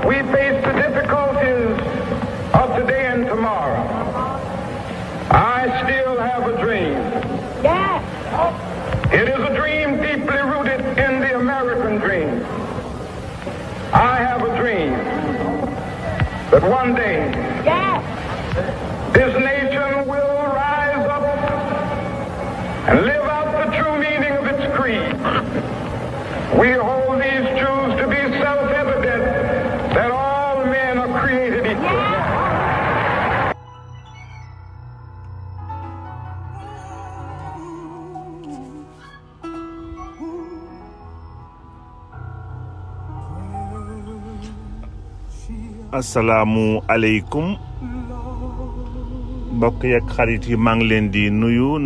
We face the difficulties of today and tomorrow. I still have a dream. Yes. It is a dream deeply rooted in the American dream. I have a dream that one day Yes. this nation will rise up and live out the true meaning of its creed. We hold these truths to be self-evident that all men are created equal. Asalaamu aleykum mbokk yeeg xarit yi maa ngi leen di nuyu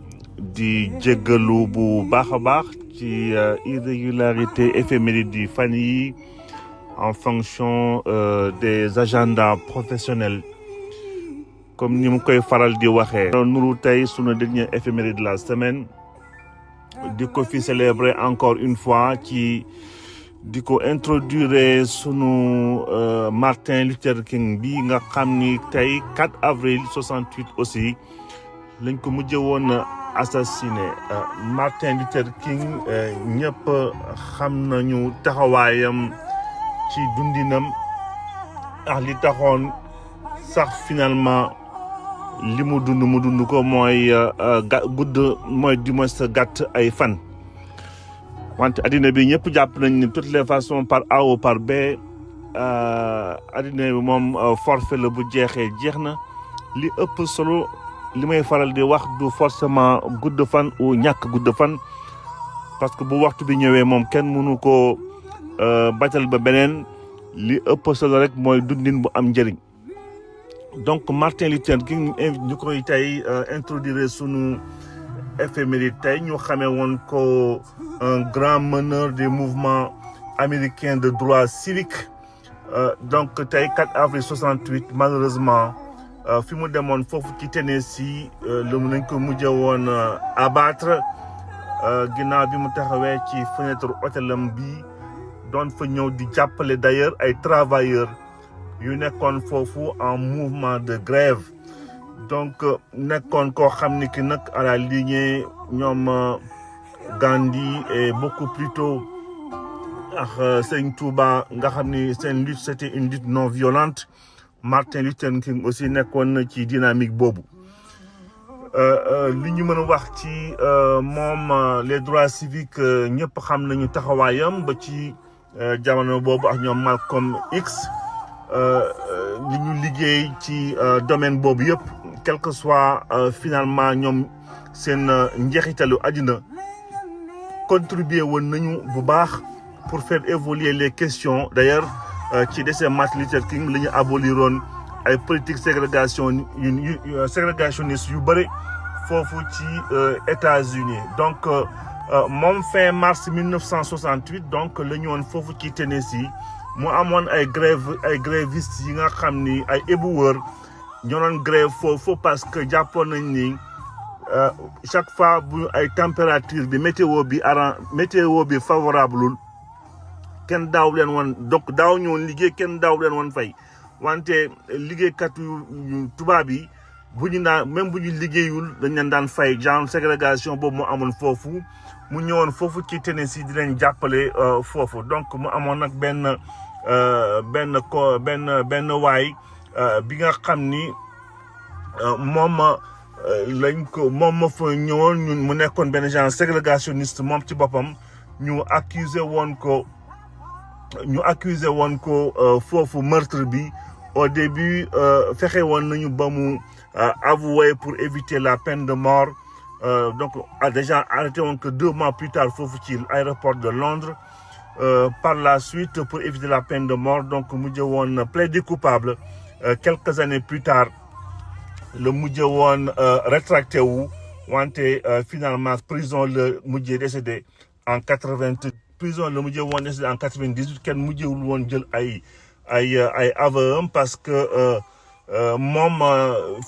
di jéggalu bu baax a baax ci irrégularité éphéméride yi fan yi en fonction des agendas professionnels comme ni mu koy faral di waxee. nuru tey sunu dernier éphéméride de la semaine di ko fi célébrer encore une fois ci di ko introduire sunu Martin Luther King bi nga xam ni tey 4 avril 68 aussi lañ ko mujjee woon assassiné. Martin Luther King ñëpp xam nañu taxawaayam ci dundinam ak li taxoon sax finalement li mu dund ko mooy du moins gàtt ay fan. wante addina bi ñëpp jàpp nañ ni toutes les façons par A ou par B addina bi moom forfait la bu jeexee jeex na. li ëpp solo li may faral di wax du forcément gudd fan ou ñàkk gudd fan parce que bu waxtu bi ñëwee moom kenn mënu ko batal ba beneen. li ëpp solo rek mooy dundin bu am njëriñ. donc Martin Luther King ñu koy tey introduire sunu éphéméride tey ñu xamee woon ko un grand meneur des mouvements américains de droits civiques. donc tey 4 avril 68 malheureusement fi mu demoon foofu ci Tennessee lu mu nañ ko mujjee woon abattre ginnaaw bi mu taxawee ci fenêtre hôtelam bi doon fa ñëw di jàppale d'ailleurs ay travailleurs yu nekkoon foofu en mouvement de grève. donc nekkoon koo xam ni ki nag à la lignée ñoom Gandhi et beaucoup plus tôt ak Sëñ Touba nga xam ni seen lutte c'était une lutte non violente. Martin Luther King aussi nekkoon na ci dynamique boobu. li ñu mën a wax ci moom les droits civiques ñëpp xam nañu taxawaayam ba ci jamono boobu ak ñoom Malcolm X. li ñu liggéey ci domaine boobu yëpp quel que soit finalement ñoom seen njeexitalu àddina contribuer woon nañu bu baax pour faire évoluer les questions. d'ailleurs ci décès Martin Luther King la ñu aboliroon ay politique ségrégationniste yu bëri foofu ci États-Unis. donc moom fin mars 1968 donc la ñu woon foofu ci Tennessee mu amoon ay grévistes yi nga xam ni ay éboueurs ñoo doon grève foofu parce que jàppoon nañ ni chaque fois bu ay température bi météo bi favorableul kenn daaw leen woon donc daaw ñëwoon liggéey kenn daaw leen woon fay. wante liggéeykat yu tubaab yi bu ñu daan même bu ñu liggéeyul dañ leen daan fay. genre ségrégation boobu mu amoon foofu mu ñëwoon foofu ci Tennessee di leen jàppale foofu. donc mu amoon nag benn waay bi nga xam ni moom ma fa ñëwoon ñun mu nekkoon benn genre ségrégationniste moom ci boppam ñu accusé woon ko foofu meurtre bi. au début fexe woon nañu ba mu avoué pour éviter la peine de mort. donc a déjà arrêté woon que 2 mois plus tard foofu ci aéroport de Londres. par la suite pour éviter la peine de mort donc mujjee woon plaidé coupable. quelques années plus tard le mujjee woon rétracté wu wante finalement prison le mujjee décédé en 98 kenn mujjewul woon jël ay aveu parce que moom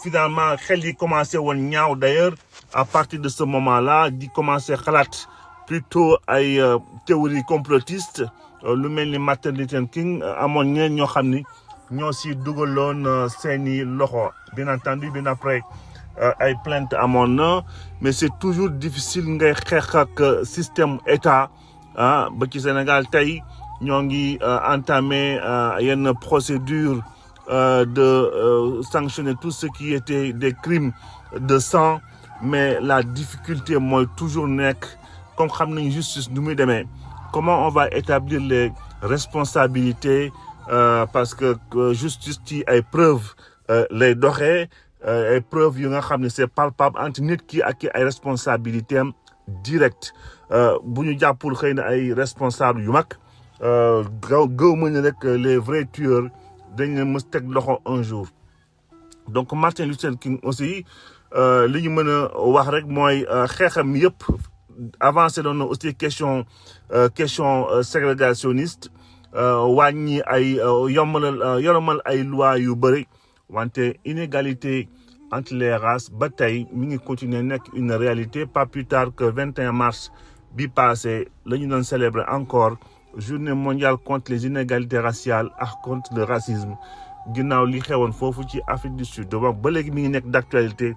finalement xel yi commencé woon ñaaw. d'ailleurs à partir de ce moment-là di commencé xalaat plutôt ay théorie complotiste lu mel ni Martin Luther King amoon ñeen ñoo xam ni ñoo si dugaloon seeni loxo bien entendu bien après ay plainte amoon na mais c'est toujours difficile ngay xeex ak système état ba ci Sénégal tey ñoo ngi entamé yenn procédure de sanctionner tout ce qui était des crimes de sang mais la difficulté mooy toujours nekk comme xam nañ justice nu muy demee comment on va établir les responsabilités parce que justice ci ay preuves lay doxee ay preuves yu nga xam ne c'est palpable entre nit ki ak ay responsabilités am direct bu ñu jàppul xëy na ay responsables yu mag gëw ma ne rek les vrais tueurs dañ leen mës teg loxo un jour donc Martin Luther King aussi li ñu mën a wax rek mooy xeexam yëpp avancé doon na aussi question ségrégationniste wàññi ay yoromal ay loi yu bëri wante inégalité entre les races ba tey mi ngi continuer nekk une réalité pas plus tard que 21 mars bi passé la ñu doon célébrer encore journée mondiale contre les inégalités raciales ak contre le racisme ginnaaw li xewoon foofu ci Afrique du Sud donc ba léegi mi ngi nekk d'actualité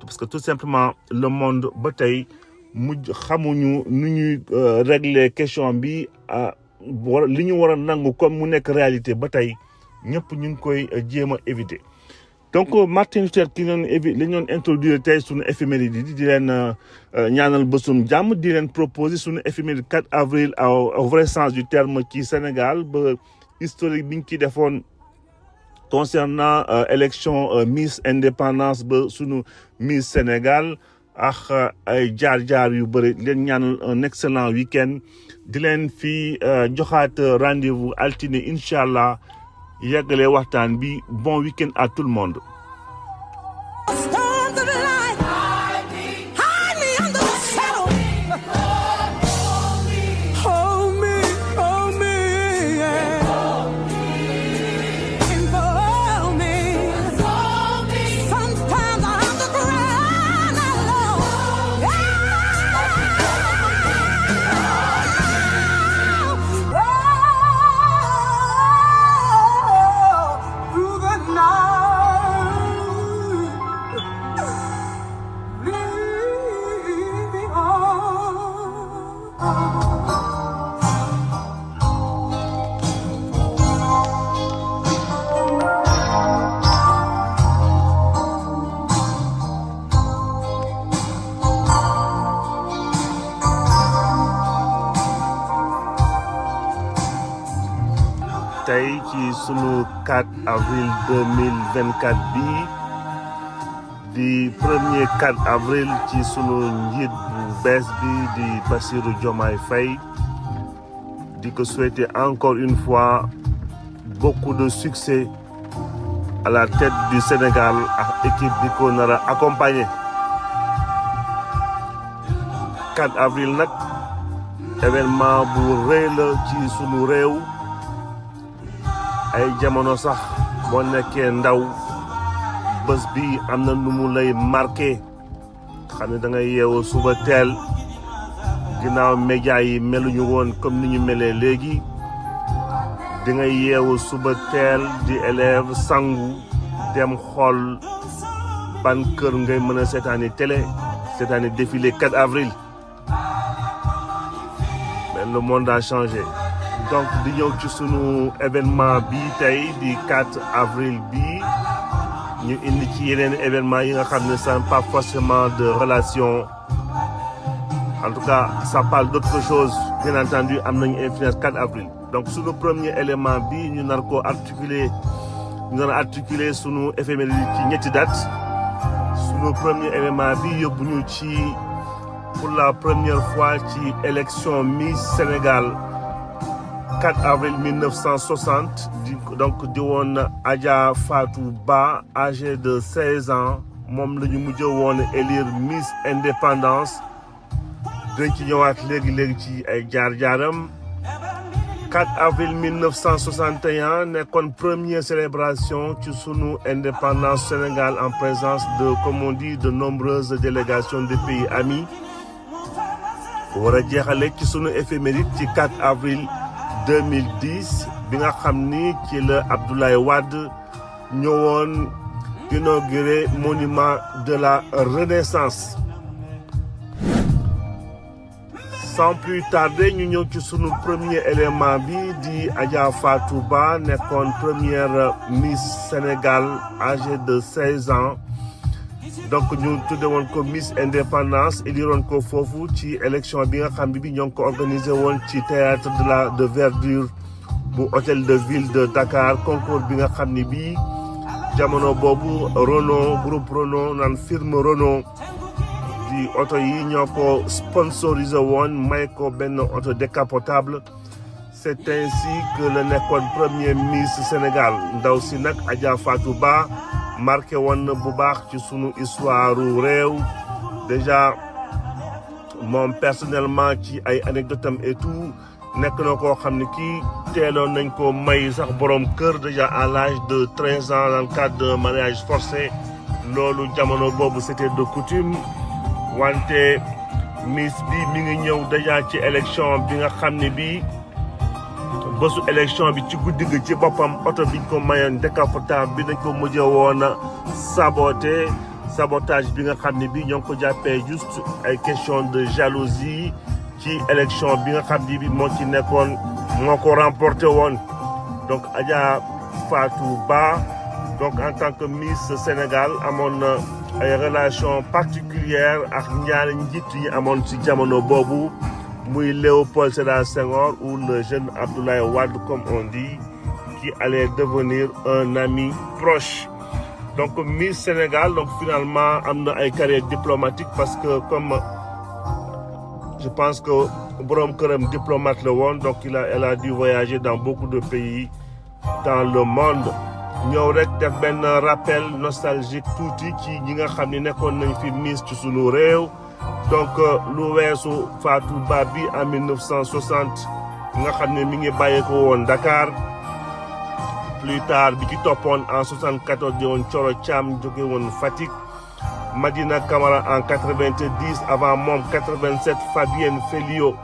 parce que tout simplement le monde ba tey mujj xamuñu nu ñuy régler question bi li ñu war a nangu comme mu nekk réalité ba tey ñëpp ñu ngi koy jéem a éviter donc Martin Luther King li ñu doon introduire tey suñu éphéméride di leen ñaanal bésum jàmm di leen proposer suñu éphéméride 4 avril au vrai sens du terme ci Sénégal ba historique bi ñu ci defoon concernant élection Miss Indépendance ba sunu Miss Sénégal ak ay jaar-jaar yu bëri leen ñaanal un excellent week-end di leen fi joxaat rendez-vous altine incha allah yàggale waxtaan bi bon week-end à tout le monde. tey ci sunu 4 avril 2024 bi di premier 4 avril ci sunu njiit bu bees bi di Bassirou Diomaye Faye di ko souhaiter encore une fois beaucoup de succès à la tête du Sénégal ak équipe bi ko nar a accompagner 4 avril nag événement bu rëy la ci sunu réew ay jamono sax boo nekkee ndaw bés bi am na nu mu lay marqué xam ne da ngay yeewu suba teel ginnaaw média yi meluñu woon comme ni ñu melee léegi di ngay yeewu suba teel di élève sangu dem xool ban kër ngay mën a seetaani télé seetaani défilé 4 avril mais le monde a changé donc di ñëw ci sunu événement bi tey di 4 avril bi ñu indi ci yeneen événement yi nga xam ne ça n'a pas forcément de relation en tout cas ça parle d'autre chose bien entendu am nañu influence 4 avril donc sunu premier élément bi ñu nar ko articuler sunu éphéméride ci ñetti date sunu premier élément bi yóbbu ñu ci pour la première fois ci élection Miss Sénégal 4 avril 1960 donc di woon Adja Fatou Ba âgée de 16 ans moom la ñu mujj woon élire Miss Indépendance dañ ci ñëwaat léegi ci ay jaar-jaaram 4 avril 1961 nekkoon première célébration ci sunu indépendance Sénégal en présence de comme on dit de nombreuses délégations de pays amis war a jeexale ci sunu éphéméride ci 4 avril 2010 bi nga xam ni ci la Abdoulaye Wade ñëwoon inauguré monument de la Renaissance. Sans plus tarder ñu ñëw ci sunu premier élément bi di Adja Fatou Ba nekkoon première Miss Sénégal âgée de 16 ans donc ñu tudde woon ko Miss Indépendance éliroon ko foofu ci élection bi nga xam ne bi ñoo ngi ko organisé woon ci théâtre de verdure bu hôtel de ville de Dakar concours bi nga xam ne bii jamono boobu Renault groupe Renault naan firme Renault di oto yi ñoo ko sponsorisé woon may ko benn oto décapotable c'est ainsi que la nekkoon premier Miss Sénégal ndaw si nag Adja Fatou Ba marqué woon na bu baax ci sunu histoire réew déjà moom personnellement ci ay anecdotam et tout nekk na koo xam ne kii teeloon nañ ko may sax borom kër déjà à l'âge de 13 ans dans le cadre d'un mariage forcé loolu jamono boobu c'était de coutume wante Miss bi mi ngi ñëw déjà ci élection bi nga xam ne bii bésu élection bi ci guddi gi ci boppam oto biñ ko mayoon décapotable bi dañ ko mujjee woon a sabotage bi nga xam ne bii ñoo ngi ko jàppee juste ay question de jalousie ci élection bi nga xam ne bii moo ci nekkoon moo ko remporté woon donc Adja Fatou Ba donc en tant que Miss Sénégal amoon na ay relation particulière ak ñaari njiit yi amoon ci jamono boobu muy Léopold Sédar Senghor ou le jeune Abdoulaye Wade comme on dit qui allait devenir un ami proche donc Miss Sénégal donc finalement am na ay carrière diplomatique parce que comme je pense que borom këram diplomate la woon donc elle a dû voyager dans beaucoup de pays dans le monde ñëw rek def benn rappel nostalgique tuuti ci ñi nga xam ne nekkoon nañ fi Miss ci sunu réew donc lu weesu Fatou Ba bi en 1960 nga xam ne mi ngi bàyyeeko woon Dakar plus tard bi ci toppoon en 74 di woon Thioro Thiam jóge woon Fatick Madina Camara en 90 avant moom 87 Fabienne Félio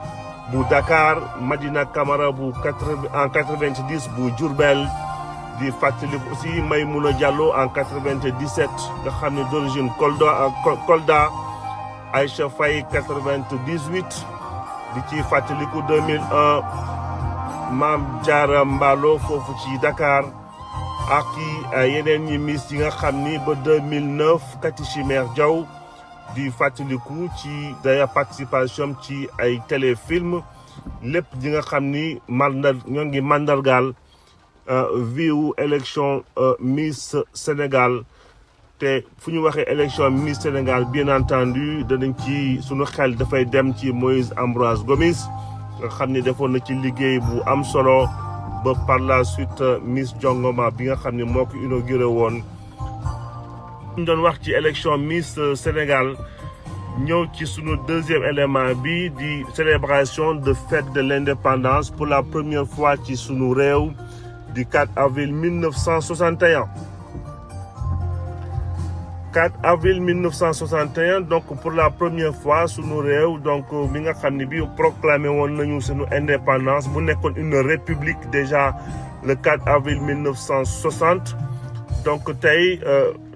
bu Dakar Madina Camara en 90 bu Diourbel di fàttali aussi Maymouna Diallo en 97 nga xam ne d'origine Kolda Aïcha Faye 98 di ci fàttaliku 2001 Mame Diarra Mballo foofu ci Dakar ak yeneen ñi Miss yi nga xam ni ba 2009 Kati Chimère Diaw di fàttaliku ci daya participation ci ay téléfilm lépp di nga xam ni ñoo ngi mandargaal viwu élection Miss Sénégal te fu ñu waxee élection Miss Sénégal bien entendu danañ ci sunu xel dafay dem ci Moïse Ambroise Gomis nga xam ni defoon na ci liggéey bu am solo ba par la suite Miss Jongoma bi nga xam ne moo ko inauguré woon. ñu doon wax ci élection Miss Sénégal ñëw ci sunu deuxième élément bi di célébration de fête de l'indépendance pour la première fois ci sunu réew du 4 avril 1961. 4 avril 1961 donc pour la première fois sunu réew donc mi nga xam ne bi proclamé woon nañu sunu indépendance bu nekkoon une république déjà le 4 avril 1960 donc tey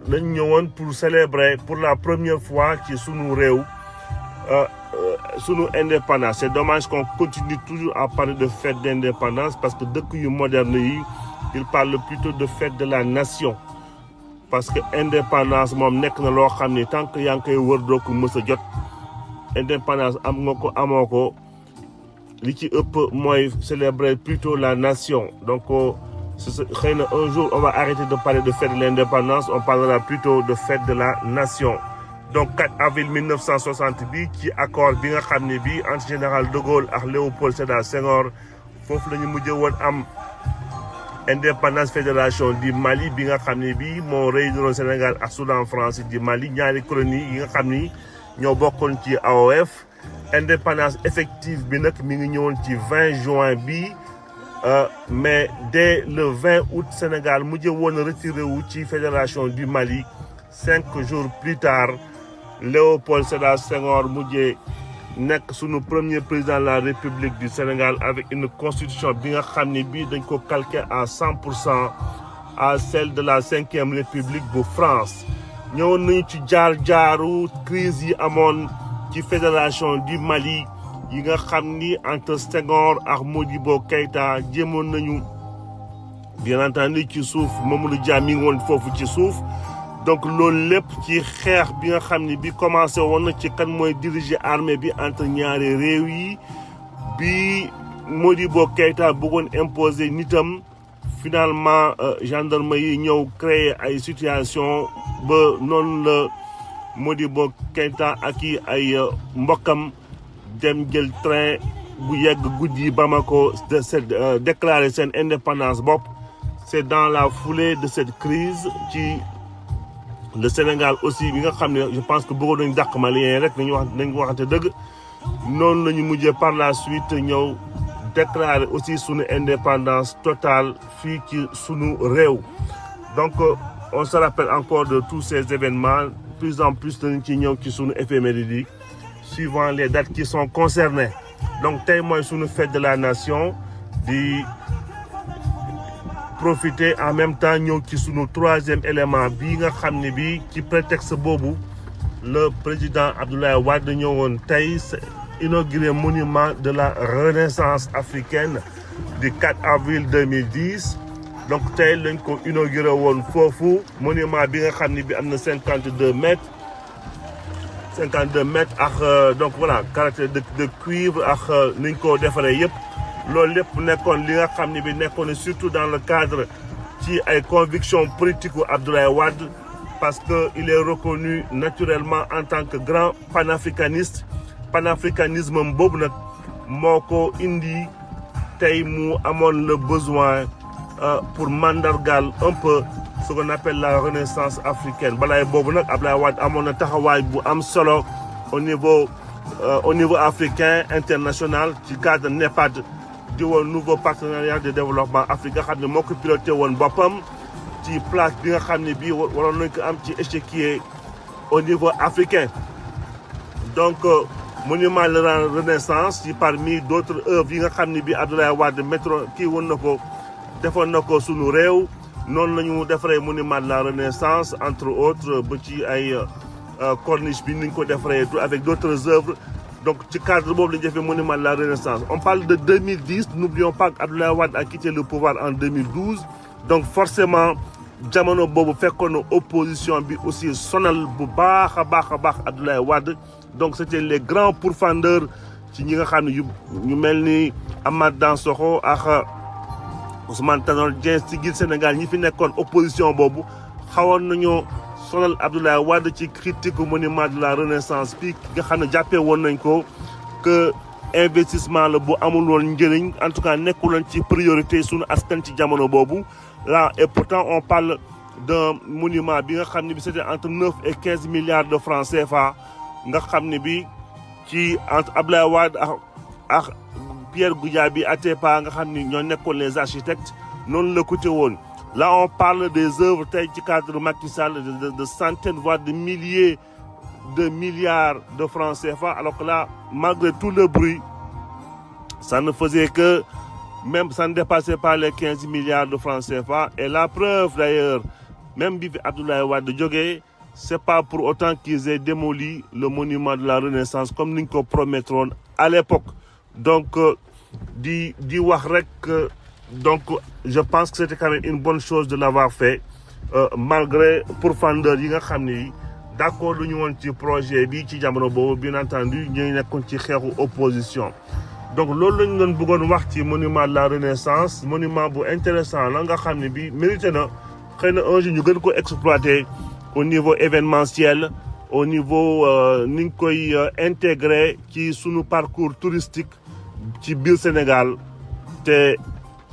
lañ ñëwoon pour célébrer pour la première fois ci sunu réew sunu indépendance. C'est dommage qu'on continue toujours à parler de fête d'indépendance parce que dëkk yu moderne yi il parle plutôt de fête de la nation parce que indépendance moom nekk na loo xam ne tant que yaa ngi koy wër doo ko mës a jot indépendance am nga ko amoo ko li ci ëpp mooy célébrer plutôt la nation donc xëy na un jour on va arrêter de parler de fête de l'indépendance on parlera plutôt de fête de la nation. Donc 4 avril 1960 bi ci accord bi nga xam ne bi entre général de Gaulle ak Léopold Sédar Senghor foofu la ñu mujjee woon am indépendance fédération du Mali bi nga xam ne bi moo réunion Sénégal ak Soudan français du Mali ñaari colonie yi nga xam ni ñoo bokkoon ci AOF. Indépendance effective bi nag mi ngi ñëwoon ci 20 juin bi mais dès le 20 août Sénégal mujjee woon retiré wu ci fédération du Mali 5 jours plus tard Léopold Sédar Senghor mujjee nekk sunu premier président de la République du Sénégal avec une constitution bi nga xam ni bii dañ ko calqué à 100% à celle de la 5e République bu France. ñëwoon nañu ci jaar-jaaru crise yi amoon ci fédération du Mali yi nga xam ni entre Senghor ak Modibo Keïta jéemoon nañu bien entendu ci suuf Mamadou Dia mi ngi woon foofu ci suuf. donc loolu lépp ci xeex bi nga xam ni bi commencé woon na ci kan mooy diriger armée bi entre ñaari réew yi bi Modibo Keïta bëggoon imposer nitam finalement gendarme yi ñëw créer ay situation ba noonu la Modibo Keïta ak i ay mbokkam dem jël train bu yegg guddi Bamako de déclarer seen indépendance bopp. C'est dans la foulée de cette crise ci le Sénégal aussi bi nga xam ne je pense que bëggoon nañu dàq malien rek nañu waxante dëgg noonu la ñu mujjee par la suite ñëw déclarer aussi sunu indépendance totale fii ci sunu réew. donc on se rappelle encore de tous ces événements plus en plus dañu ci ñëw ci sunu éphéméride yi suivant les dates qui sont concernées. donc tey mooy sunu fête de la nation di profiter en même temps ñëw ci sunu troisième élément bii nga xam ne bii ci prétexte boobu le président Abdoulaye Wade ñëwoon tey inauguré monument de la renaissance africaine du 4 avril 2010 donc tey lañ ko inauguré woon foofu monument bi nga xam ne bi am na 52 mètres ak donc voilà caractère de cuivre ak niñ ko defaree yëpp. loolu lépp nekkoon li nga xam ne bi nekkoon surtout dans le cadre ci ay convictions politiques u Abdoulaye Wade parce que il est reconnu naturellement en tant que grand panafricaniste. panafricanisme boobu nag moo ko indi tey mu amoon le besoin pour mandargal un peu ce qu'on appelle la renaissance africaine balaay boobu nag Abdoulaye Wade amoon na taxawaay bu am solo au niveau africain international ci cadre NEPAD di woon nouveau partenariat de développement africain xam ne moo ko piloté woon boppam ci place bi nga xam ne bii waroon nañ ko am ci échiquier au niveau africain. donc monument de la renaissance ci parmi d'autres œuvres yi nga xam ne bii Abdoulaye Wade métro kii woon na ko defoon na ko sunu réew noonu la ñu defaree monument de la renaissance entre autres ba ci ay corniche bi ni ñu ko defaree avec d'autres œuvres. donc ci cadre boobu la ñu defee monument de la renaissance. on parle de 2010 n'oublions pas qu'Abdoulaye Wade a quitté le pouvoir en 2012 donc forcément jamono boobu fekkoon na opposition bi aussi sonal bu baax a baax Abdoulaye Wade donc c'était les grands pourfendeurs ci ñi nga xam ne ñu mel ni Amath Dansokho ak Ousmane Tanor Dieng ci biir Sénégal ñi fi nekkoon opposition boobu xawoon nañoo sonal Abdoulaye Wade ci critique monument de la renaissance bi nga xam ne jàppee woon nañ ko que investissement la bu amul woon njëriñ en tout cas nekkuloon ci priorité suñu askan ci jamono boobu là et pourtant on parle d'un monument bi nga xam ne bi c'était entre 9 et 15 milliards de francs CFA nga xam ne bi ci entre Abdoulaye Wade ak Pierre Goudiaby Atepa nga xam ni ñoo nekkoon les architectes noonu la coûté woon. Là, on parle des œuvres telles du cadre Macky Sall de centaines, voire de milliers de milliards de francs CFA. Alors que là, malgré tout le bruit, ça ne faisait que, même ça ne dépassait pas les 15 milliards de francs CFA. Et la preuve d'ailleurs, même Bibi Abdoulaye Wade Djogé, c'est pas pour autant qu'ils aient démoli le monument de la Renaissance comme nous le promettrons à l'époque. Donc, di wax rek. Donc, je pense que c'était quand même une bonne chose de l'avoir fait, malgré pourfendeur yi nga xam ni d'accord lu ñu woon ci projet bi ci jamono boobu bien entendu ñu nekkoon ci xeexu opposition. donc loolu lañu doon bëggoon wax ci monument de la Renaissance monument bu intéressant la nga xam ne bi mérité na xëy na un jour ñu gën ko exploiter au niveau événementiel au niveau ni ñu koy intégrer ci sunu parcours touristique ci biir Sénégal te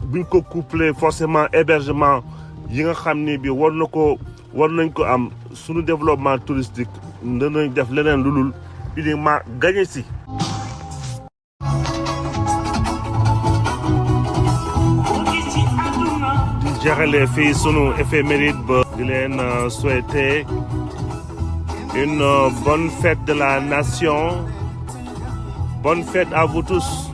buñ ko couplé forcément hébergement yi nga xam ni bi war nañ ko am sunu développement touristique danañ def leneen lu dul uniquement gagné si. di jeexalee fii sunu éphéméride ba di leen souhaiter une bonne fête de la nation bonne fête à vous tous.